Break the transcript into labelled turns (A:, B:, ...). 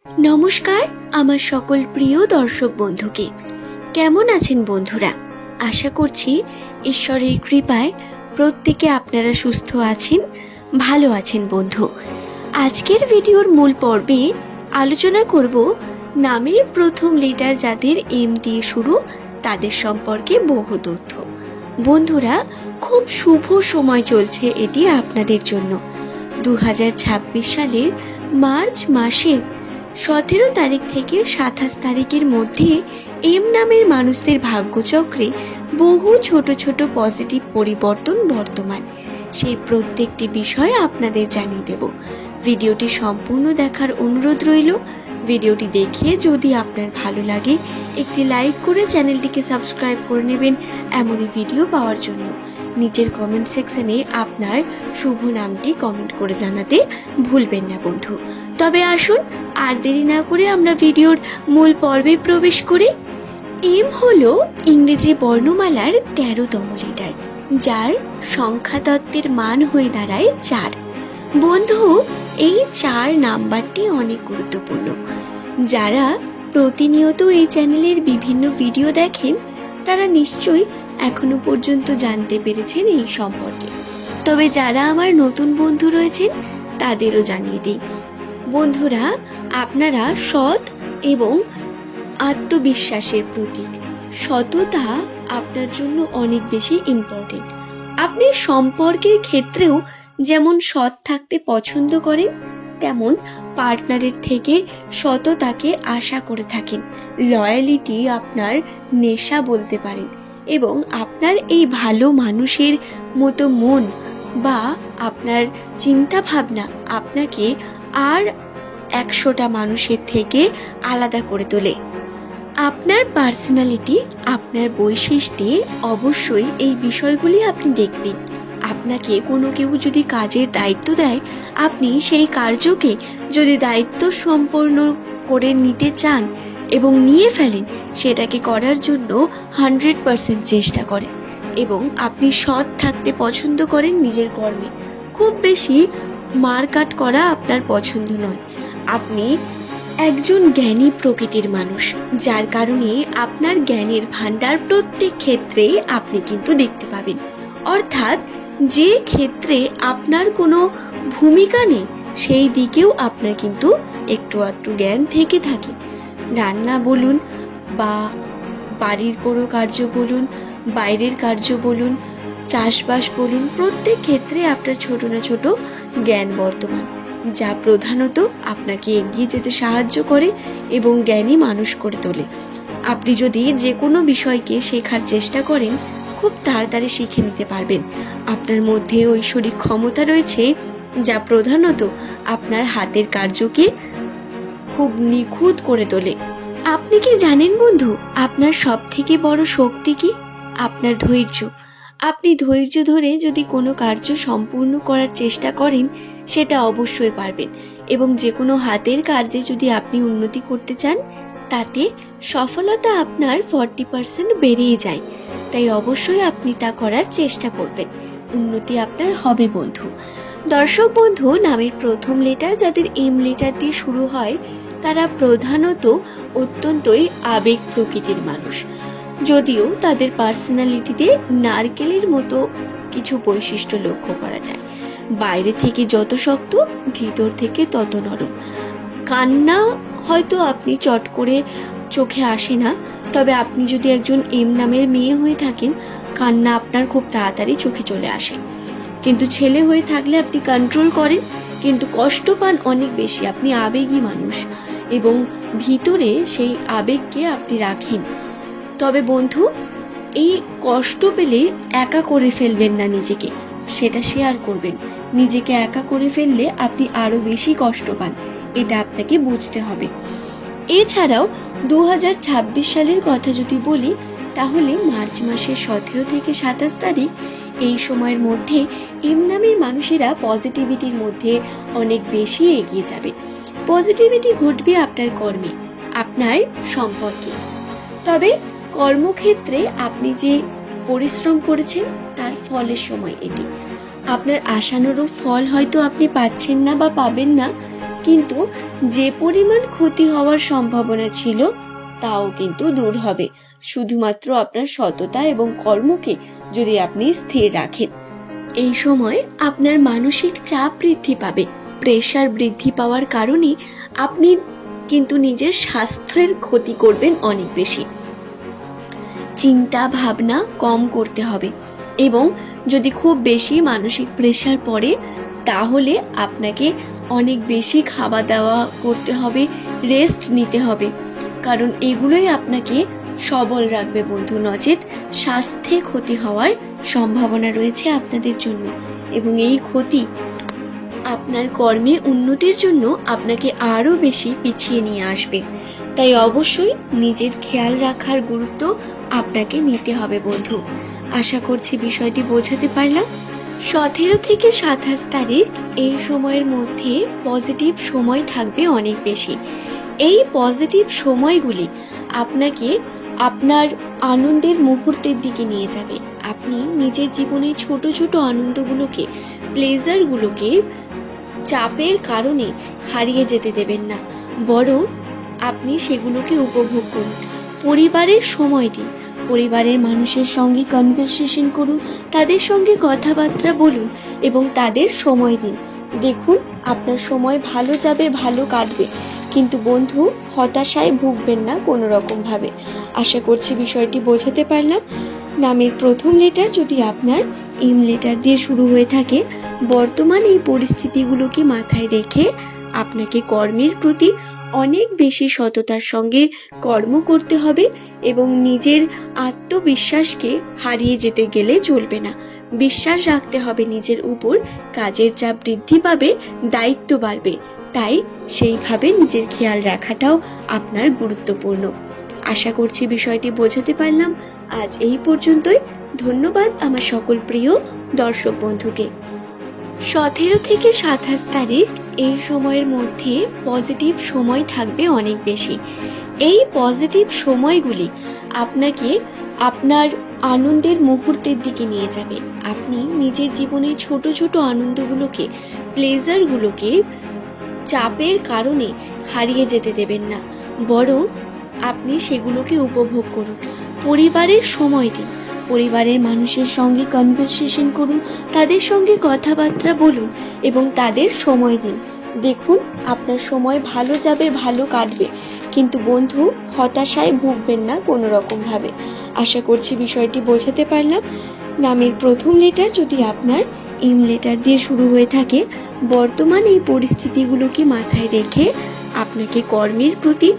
A: নমস্কার আমার সকল প্রিয় দর্শক বন্ধুকে। কেমন আছেন বন্ধুরা? আশা করছি ঈশ্বরের কৃপায় প্রত্যেকে আপনারা সুস্থ আছেন, ভালো আছেন বন্ধু। আজকের ভিডিওর মূল পর্বে আলোচনা করব নামের প্রথম লেটার যাদের এম দিয়ে শুরু তাদের সম্পর্কে বহু তথ্য। বন্ধুরা, খুব শুভ সময় চলছে এটি আপনাদের জন্য। 2026 সালের মার্চ মাসের 17 তারিখ থেকে 27 তারিখের মধ্যে এম নামের মানুষদের ভাগ্যচক্রে বহু ছোট ছোট পজিটিভ পরিবর্তন বর্তমান। সেই প্রত্যেকটি বিষয় আপনাদের জানিয়ে দেব। ভিডিওটি সম্পূর্ণ দেখার অনুরোধ রইল। ভিডিওটি দেখে যদি আপনার ভালো লাগে একটি লাইক করে চ্যানেলটিকে সাবস্ক্রাইব করে নেবেন এমনই ভিডিও পাওয়ার জন্য। নিচের কমেন্ট সেকশনে আপনার শুভ নামটি কমেন্ট করে জানাতে ভুলবেন না বন্ধু। তবে আসুন আর দেরি না করে আমরা ভিডিওর মূল পর্বে প্রবেশ করি। এম হলো ইংরেজি বর্ণমালার 13তম লেটার, যার সংখ্যাতত্ত্বের মান হয়ে দাঁড়ায় 4। বন্ধু, এই 4 নাম্বারটি অনেক গুরুত্বপূর্ণ। যারা প্রতিনিয়ত এই চ্যানেলের বিভিন্ন ভিডিও দেখেন তারা নিশ্চয়ই এখনো পর্যন্ত জানতে পেরেছেন এই সম্পর্কে। তবে যারা আমার নতুন বন্ধু রয়েছেন তাদেরও জানিয়ে দিই। বন্ধুরা, আপনারা সৎ এবং আত্মবিশ্বাসের প্রতীক। সততা আপনার জন্য অনেক বেশি ইম্পর্টেন্ট। আপনি সম্পর্কের ক্ষেত্রেও যেমন সৎ থাকতে পছন্দ করেন, তেমন পার্টনারের থেকে সততাকে আশা করে থাকেন। লয়ালিটি আপনার নেশা বলতে পারেন, এবং আপনার এই ভালো মানুষের মতো মন বা আপনার চিন্তা ভাবনা আপনাকে আর 100টা মানুষের থেকে আলাদা করে তোলে। আপনার পার্সোনালিটি, আপনার বৈশিষ্ট্যে অবশ্যই এই বিষয়গুলি আপনি দেখবেন। আপনাকে কোনো কেউ যদি কাজের দায়িত্ব দেয়, আপনি সেই কার্যকে যদি দায়িত্ব সম্পন্ন করে নিতে চান এবং নিয়ে ফেলেন, সেটাকে করার জন্য 100% চেষ্টা করেন। এবং আপনি সৎ থাকতে পছন্দ করেন নিজের কর্মে। খুব বেশি মারকাট করা আপনার পছন্দ নয়। আপনি একজন জ্ঞানী প্রকৃতির মানুষ, যার কারণে আপনার জ্ঞানের ভান্ডার প্রত্যেক ক্ষেত্রেই আপনি কিন্তু দেখতে পাবেন। অর্থাৎ যে ক্ষেত্রে আপনার কোনো ভূমিকা নেই সেই দিকেও আপনার কিন্তু একটু আধটু জ্ঞান থেকে থাকে। রান্না বলুন বা বাড়ির কোনো কার্য বলুন, বাইরের কার্য বলুন, চাষবাস বলুন, প্রত্যেক ক্ষেত্রে আপনার ছোট না ছোট জ্ঞান বর্তমান, যা প্রধানত আপনাকে এগিয়ে যেতে সাহায্য করে এবং জ্ঞানী মানুষ করে তোলে। আপনি যদি যে কোনো বিষয়কে শেখার চেষ্টা করেন, খুব তাড়াতাড়ি শিখে নিতে পারবেন। আপনার মধ্যে ঐশ্বরিক ক্ষমতা রয়েছে, যা প্রধানত আপনার হাতের কার্যকে খুব নিখুঁত করে তোলে। আপনি কি জানেন বন্ধু, আপনার সব থেকে বড় শক্তি কি? আপনার ধৈর্য। আপনি ধৈর্য ধরে যদি কোনো কার্য সম্পূর্ণ করার চেষ্টা করেন, সেটা অবশ্যই পারবেন। এবং যে কোনো হাতের কার্যে যদি আপনি উন্নতি করতে চান, তাতে সফলতা আপনার 40% বেড়েই যায়। তাই অবশ্যই আপনি তা করার চেষ্টা করবেন। উন্নতি আপনার হবে বন্ধু। দর্শক বন্ধু, নামের প্রথম লেটার যাদের এম লেটার দিয়ে শুরু হয়, তারা প্রধানত অত্যন্তই আবেগ প্রকৃতির মানুষ। যদিও তাদের পার্সোনালিটিতে নারকেলের মতো কিছু বৈশিষ্ট্য লক্ষ্য করা যায়। বাইরে থেকে যত শক্ত, ভিতর থেকে তত নরম। কান্না হয়তো আপনি চট করে চোখে আসে না, তবে আপনি যদি একজন এম নামের মেয়ে হয়ে থাকেন, কান্না আপনার খুব তাড়াতাড়ি চোখে চলে আসে। কিন্তু ছেলে হয়ে থাকলে আপনি কন্ট্রোল করেন, কিন্তু কষ্ট পান অনেক বেশি। আপনি আবেগী মানুষ এবং ভিতরে সেই আবেগকে আপনি রাখেন। তবে বন্ধু, এই কষ্ট পেলে একা করে ফেলবেন না নিজেকে, সেটা শেয়ার করবেন। নিজেকে একা করে ফেললে আপনি আরো বেশি কষ্ট পান, এটা আপনাকে বুঝতে হবে। এছাড়াও 2026 সালের কথা যদি বলি, তাহলে মার্চ মাসের 17 থেকে 27 তারিখ এই সময়ের মধ্যে এম নামের মানুষেরা পজিটিভিটির মধ্যে অনেক বেশি এগিয়ে যাবে। পজিটিভিটি ঘটবে আপনার কর্মে, আপনার সম্পর্কে। তবে কর্মক্ষেত্রে আপনি যে পরিশ্রম করেছেন তার ফলের সময় এটি। আপনার আশানুরূপ ফল হয়তো আপনি পাচ্ছেন না বা পাবেন না, কিন্তু যে পরিমাণ ক্ষতি হওয়ার সম্ভাবনা ছিল তাও কিন্তু দূর হবে, শুধুমাত্র আপনার সততা এবং কর্মকে যদি আপনি স্থির রাখেন। এই সময় আপনার মানসিক চাপ বৃদ্ধি পাবে। প্রেশার বৃদ্ধি পাওয়ার কারণে আপনি কিন্তু নিজের স্বাস্থ্যের ক্ষতি করবেন অনেক বেশি। চিন্তা ভাবনা কম করতে হবে এবং যদি খুব বেশি মানসিক প্রেশার পড়ে তাহলে আপনাকে অনেক বেশি খাওয়া দাওয়া করতে হবে, রেস্ট নিতে হবে, কারণ এগুলোই আপনাকে সবল রাখবে বন্ধু, নচেত স্বাস্থ্যে ক্ষতি হওয়ার সম্ভাবনা রয়েছে আপনাদের জন্য এবং এই ক্ষতি আপনার কর্মে উন্নতির জন্য আপনাকে আরও বেশি পিছিয়ে নিয়ে আসবে। তাই অবশ্যই নিজের খেয়াল রাখার গুরুত্ব আপনাকে নিতে হবে বন্ধু। আশা করছি বিষয়টি বোঝাতে পারলাম। 17 থেকে 27 তারিখ এই সময়ের মধ্যে পজিটিভ সময় থাকবে অনেক বেশি। এই পজিটিভ সময়গুলি আপনাকে আপনার আনন্দের মুহূর্তের দিকে নিয়ে যাবে। আপনি নিজের জীবনে ছোট ছোট আনন্দগুলোকে, প্লেজারগুলোকে চাপের কারণে হারিয়ে যেতে দেবেন না, বরং আপনি সেগুলোকে উপভোগ করুন। পরিবারের সময় দিন, পরিবারের মানুষের সঙ্গে কনভারসেশন করুন, তাদের সঙ্গে কথাবার্তা বলুন এবং তাদের সময় দিন। দেখুন আপনার সময় ভালো যাবে, ভালো কাটবে, কিন্তু বন্ধু হতাশায় ভুগবেন না কোনো রকমভাবে। আশা করছি বিষয়টি বোঝাতে পারলাম। নামের প্রথম লেটার যদি আপনার এম লেটার দিয়ে শুরু হয়ে থাকে, বর্তমান এই পরিস্থিতিগুলোকে মাথায় রেখে আপনাকে কর্মের প্রতি অনেক বেশি সততার সঙ্গে কর্ম করতে হবে এবং নিজের আত্মবিশ্বাসকে হারিয়ে যেতে গেলে চলবে না। বিশ্বাস রাখতে হবে নিজের উপর। কাজের চাপ বৃদ্ধি পাবে, দায়িত্ব বাড়বে, তাই সেইভাবে নিজের খেয়াল রাখাটাও আপনার গুরুত্বপূর্ণ। আশা করছি বিষয়টি বোঝাতে পারলাম। আজ এই পর্যন্তই। ধন্যবাদ আমার সকল প্রিয় দর্শক বন্ধুকে। 17 থেকে 27 তারিখ এই সময়ের মধ্যে পজিটিভ সময় থাকবে অনেক বেশি। এই পজিটিভ সময়গুলি আপনাকে আপনার আনন্দের মুহূর্তের দিকে নিয়ে যাবে। আপনি নিজের জীবনে ছোট ছোট আনন্দগুলোকে, প্লেজারগুলোকে চাপের কারণে হারিয়ে যেতে দেবেন না, বরং আপনি সেগুলোকে উপভোগ করুন। পরিবারের সময় দিন, পরিবারের মানুষের সঙ্গে কনভারসেশন করুন, তাদের সঙ্গে কথাবার্তা বলুন এবং তাদের সময় দিন। দেখুন আপনার সময় ভালো যাবে, ভালো কাটবে, কিন্তু বন্ধু হতাশায় ভুগবেন না কোনো রকমভাবে। আশা করছি বিষয়টি বোঝাতে পারলাম। নামের প্রথম লেটার যদি আপনার এম লেটার দিয়ে শুরু হয়ে থাকে, বর্তমান এই পরিস্থিতিগুলোকে মাথায় রেখে আপনাকে কর্মের প্রতি